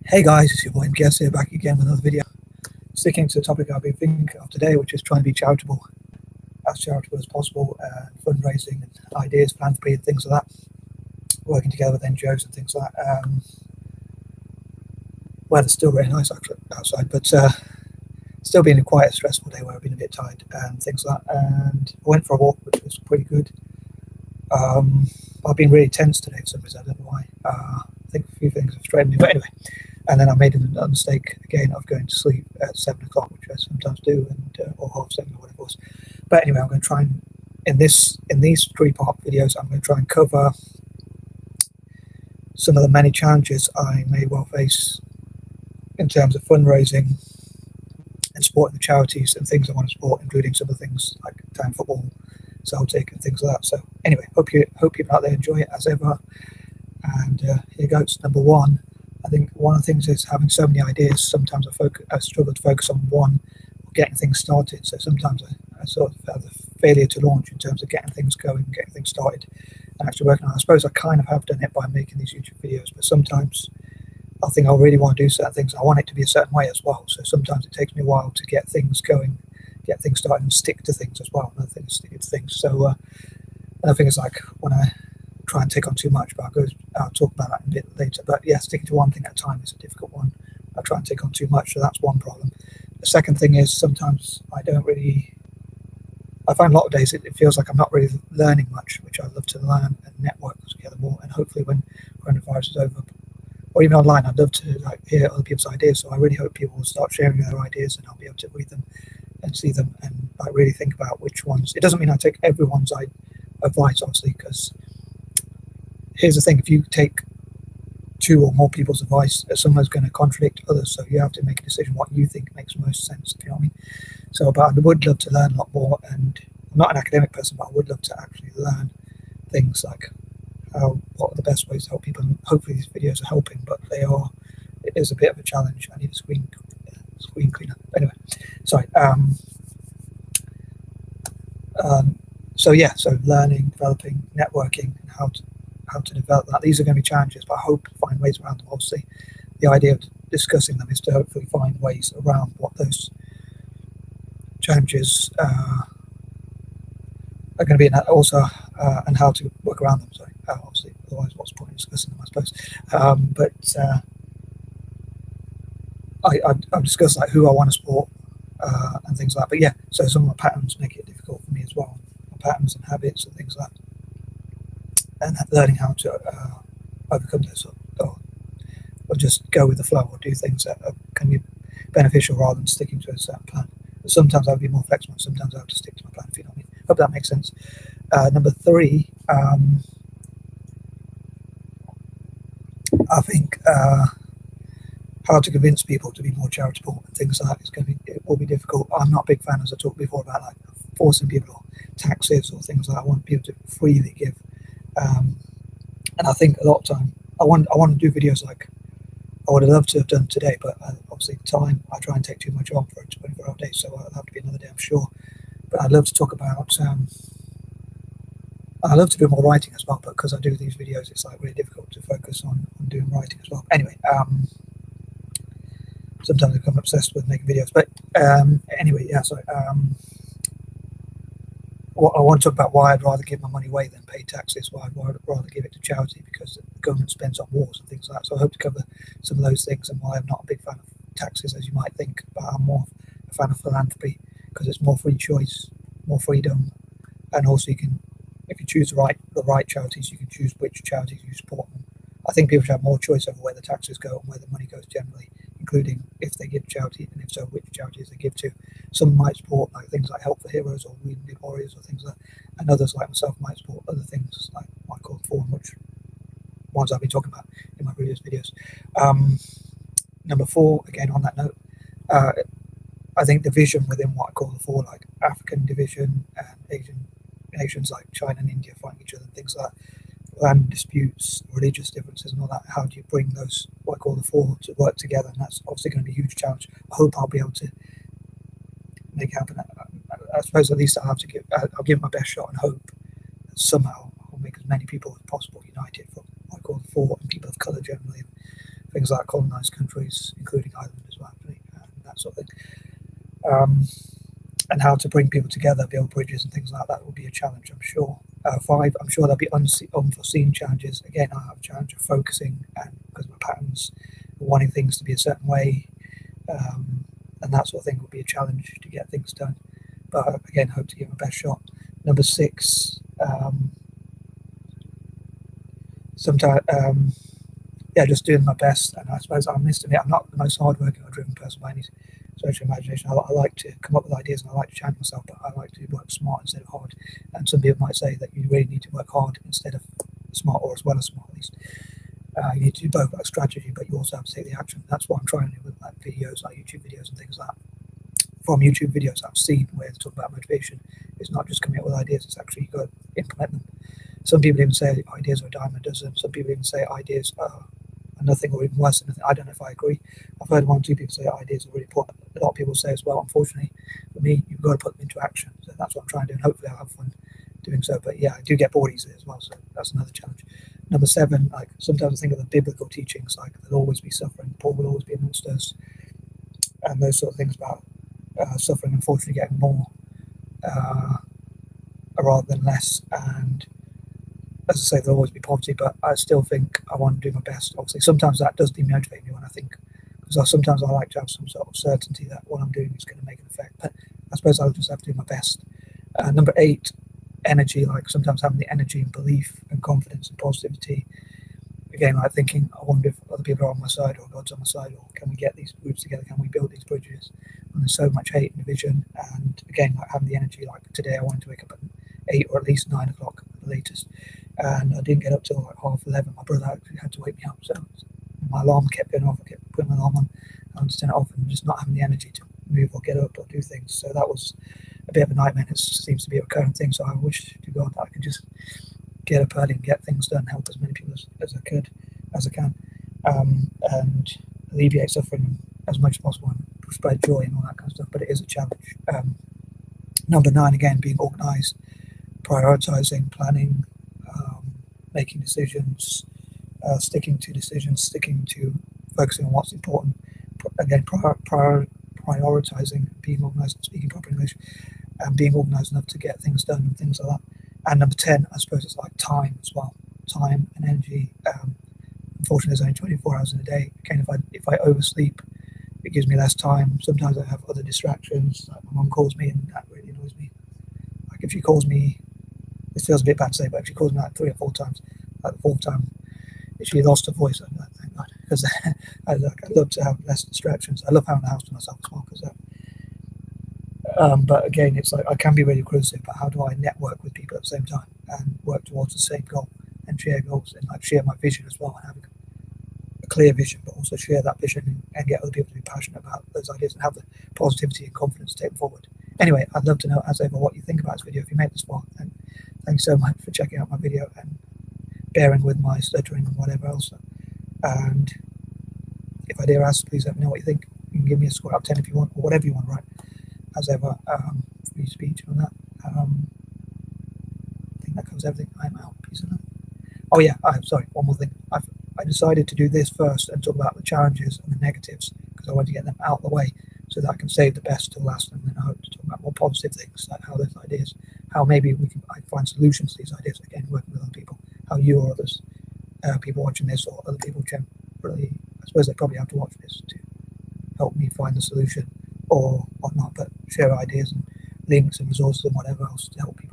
Hey guys, it's your boy MKS here, back again with another video. Sticking to the topic I've been thinking of today, which is trying to be charitable as possible, fundraising and ideas, philanthropy and things like that, working together with NGOs and things like that. Weather's still really nice actually outside, but still been quite a stressful day where I've been a bit tired and things like that. And I went for a walk, which was pretty good. I've been really tense today for some reason, I don't know why. I think a few things have straightened me, but anyway. And then I made a mistake again of going to sleep at 7 o'clock, which I sometimes do, and or half 7 or whatever it was. But anyway, I'm going to try and in these 3-part videos, I'm going to try and cover some of the many challenges I may well face in terms of fundraising and supporting the charities and things I want to support, including some of the things like town football, Celtic, and things like that. So anyway, hope people out there enjoy it as ever. And here goes. Number one. I think one of the things is having so many ideas. Sometimes I struggle to focus on one or getting things started. So sometimes I sort of have the failure to launch in terms of getting things going, getting things started, and actually working on it. I suppose I kind of have done it by making these YouTube videos, but sometimes I think I really want to do certain things. I want it to be a certain way as well. So sometimes it takes me a while to get things going, get things started, and stick to things as well. Another thing is sticking to things. So another thing is like when I try and take on too much, but I'll talk about that a bit later. But yeah, sticking to one thing at a time is a difficult one. I try and take on too much, so that's one problem. The second thing is sometimes I find a lot of days it feels like I'm not really learning much, which I love to learn and network together more. And hopefully when coronavirus is over, or even online, I'd love to hear other people's ideas. So I really hope people will start sharing their ideas, and I'll be able to read them and see them and really think about which ones. It doesn't mean I take everyone's advice, obviously, because here's the thing: if you take 2 or more people's advice, someone's going to contradict others. So you have to make a decision what you think makes most sense. If you know what I mean. So, but I would love to learn a lot more. And I'm not an academic person, but I would love to actually learn things like what are the best ways to help people. And hopefully, these videos are helping, but it is a bit of a challenge. I need a screen cleaner. Anyway, sorry. So yeah, so learning, developing, networking, and how to develop that. These are going to be challenges, but I hope to find ways around them. Obviously, the idea of discussing them is to hopefully find ways around what those challenges are going to be, and also and how to work around them. Sorry, obviously, otherwise, what's the point of discussing them? I suppose. I've discussed like who I want to support and things like that. But yeah, so some of my patterns make it difficult for me as well. My patterns and habits and things like that. And learning how to overcome those, or just go with the flow, or do things that can be beneficial rather than sticking to a certain plan. But sometimes I'll be more flexible, sometimes I have to stick to my plan, if you know what I mean. Hope that makes sense. Number 3, I think how to convince people to be more charitable and things like that it will be difficult. I'm not a big fan, as I talked before, about like forcing people or taxes or things like that. I want people to freely give. And I think a lot of time I want to do videos like I would have loved to have done today, but obviously time, I try and take too much on for a 24-hour day, so it'll have to be another day, I'm sure. But I'd love to talk about I love to do more writing as well, but because I do these videos, it's like really difficult to focus on doing writing as well. Anyway, sometimes I become obsessed with making videos, but anyway, yeah, so I want to talk about why I'd rather give my money away than pay taxes, why I'd rather give it to charity, because the government spends on wars and things like that. So I hope to cover some of those things, and why I'm not a big fan of taxes, as you might think, but I'm more a fan of philanthropy, because it's more free choice, more freedom, and also you can, if you choose the right charities, you can choose which charities you support them. I think people should have more choice over where the taxes go and where the money goes generally, including if they give charity, and if so, which charities they give to. Some might support like things like Help for Heroes or Wounded Warriors or things like that, and others like myself might support other things like what I call Forum, which ones I've been talking about in my previous videos. Number 4, again on that note, I think the vision within what I call the 4, like African division and Asian nations like China and India fighting each other and things like that, land disputes, religious differences and all that, how do you bring those, what I call the 4, to work together? And that's obviously going to be a huge challenge. I hope I'll be able to make it happen. I suppose at least I'll give my best shot and hope that somehow I'll make as many people as possible united from what I call the 4, and people of colour generally, things like colonised countries, including Ireland as well, actually, and that sort of thing. And how to bring people together, build bridges and things like that will be a challenge, I'm sure. 5, I'm sure there'll be unforeseen challenges. Again, I have a challenge of focusing and because of my patterns, wanting things to be a certain way, and that sort of thing will be a challenge to get things done. But again, hope to give my best shot. Number 6, sometimes, just doing my best. And I suppose I must admit, I'm not the most hardworking or driven person by any stretch of imagination. I like to come up with ideas and I like to challenge myself, but I like to work smart instead of hard. And some people might say that you really need to work hard instead of smart, or as well as smart at least. You need to do both, like strategy, but you also have to take the action. That's what I'm trying to do with like videos, like YouTube videos and things like that. From YouTube videos I've seen where they talk about motivation, it's not just coming up with ideas, it's actually you've got to implement them. Some people even say ideas are a dime a dozen. Some people even say ideas are nothing or even worse than nothing. I don't know if I agree. I've heard 1 or 2 people say ideas are really important. A lot of people say as well, unfortunately, for me, you've got to put them into action. So that's what I'm trying to do, and hopefully I'll have fun doing so. But yeah, I do get bored easily as well, so that's another challenge. Number 7, like sometimes I think of the biblical teachings, like there'll always be suffering, Paul will always be amongst us, and those sort of things about suffering, unfortunately, getting more rather than less. And as I say, there'll always be poverty, but I still think I want to do my best. Obviously, sometimes that does demotivate me when I think, because sometimes I like to have some sort of certainty that what I'm doing is going to make an effect. But I suppose I'll just have to do my best. Number 8, energy, like sometimes having the energy and belief and confidence and positivity. Again, like thinking, I wonder if other people are on my side or God's on my side, or can we get these groups together? Can we build these bridges? And there's so much hate and division. And again, like having the energy, like today I wanted to wake up at 8 or at least 9 o'clock at the latest. And I didn't get up till like 11:30. My brother actually had to wake me up. So my alarm kept going off. I kept putting my alarm on and just turn it off and just not having the energy to move or get up or do things. So that was a bit of a nightmare. It seems to be a recurring thing. So I wish to God that I could just get up early and get things done, help as many people as I can, and alleviate suffering as much as possible and spread joy and all that kind of stuff. But it is a challenge. Number 9, again, being organised, prioritising, planning, making decisions, sticking to focusing on what's important. Again, prioritising, being organised, speaking proper English, and being organised enough to get things done and things like that. And number 10, I suppose it's like time as well, time and energy. Unfortunately, there's only 24 hours in a day. Again, if I oversleep, it gives me less time. Sometimes I have other distractions. Like my mum calls me, and that really annoys me. Like if she calls me, this feels a bit bad to say, but if she calls me like 3 or 4 times, like the 4th time, if she lost her voice, I'm like, thank God, because I love to have less distractions. I love having the house to myself as well, because but again, it's like I can be really reclusive, but how do I network with people at the same time and work towards the same goal and share goals and like share my vision as well, and have a clear vision, but also share that vision and get other people to be passionate about those ideas and have the positivity and confidence to take them forward. Anyway, I'd love to know, as ever, what you think about this video. If you made this far, and thanks so much for checking out my video and bearing with my stuttering and whatever else. And if I dare ask, please let me know what you think. You can give me a score out of 10 if you want, or whatever you want, right? As ever, free speech on that. I think that covers everything. I'm out. Peace and love. Oh yeah, sorry, one more thing. I decided to do this first and talk about the challenges and the negatives, because I want to get them out of the way so that I can save the best till last, and then I hope to talk about more positive things, like how those ideas, how maybe I find solutions to these ideas, again, working with other people, how you or others, people watching this or other people generally, I suppose they probably have to watch this to help me find the solution or whatnot, but share ideas and links and resources and whatever else to help people.